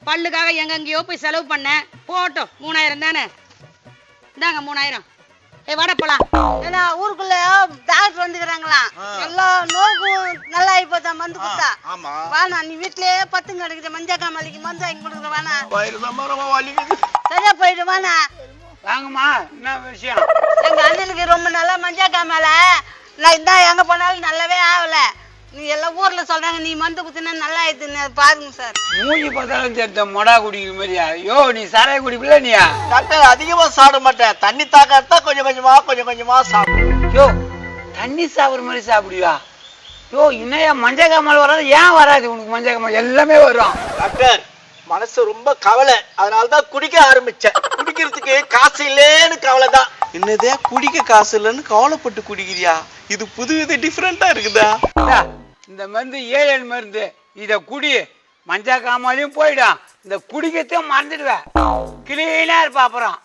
பல்லுக்காக எங்கெங்கயோ போய் செலவு பண்ணேன். போட்டோம் 3000 தானே, இந்தாங்க 3000. வட போலாம். ஏன்னா ஊருக்குள்ள டாக்டர் வந்துக்கிறாங்களாம், எல்லா நோக்கும் நல்லா ஆயிப்போதா மருந்து கொடுத்தா. வாணா நீ வீட்லயே பத்துங்க எடுக்குது, மஞ்சா காமாலிக்கு மருந்து வாங்கி கொடுக்குற வாணா, சரியா போயிடு வாணா. வாங்கம்மா, என்ன விஷயம்? எங்க அண்ணனுக்கு ரொம்ப நல்லா மஞ்சா காமால, நான் இதான் எங்க போனாலும் நல்லாவே ஆகல. நீ எல்லாம் ஊர்ல சொல்றாங்க நீ மருந்து குத்துனா நல்லா ஆயிடுதுன்னு பாருங்க சார். மூஞ்சி பார்த்தாலும் தெரிஞ்ச மொடா குடிக்கிற மாதிரியா? ஐயோ நீ சாராய குடிப்பில்ல நீயா? டாக்டர் அதிகமா சாப்பிட மாட்டேன், தண்ணி தாக்கத்தான் கொஞ்சம் கொஞ்சமா சாப்பிடும். யோ தண்ணி சாப்பிட்ற மாதிரி சாப்பிடுவியா? யோ இன்னையா மஞ்சள் காமல் வராது? ஏன் வராது உனக்கு மஞ்சள் காமல்? எல்லாமே வரும். டாக்டர் மனசு ரொம்ப கவலை, அதனாலதான் குடிக்க ஆரம்பிச்சேன். குடிக்கிறதுக்கு காசு இல்லேன்னு கவலை தான். என்னதே குடிக்க காசு இல்லைன்னு கவலைப்பட்டு குடிக்கிறியா? இது புதுவித டிஃபரெண்டா இருக்குதா? இந்த மருந்து 7 மருந்து, இத குடி, மஞ்சள் காமாலையும் போயிடும், இந்த குடிக்கத்தையும் மறந்துடுவேன், கிளீனா இருப்பா. அப்புறம்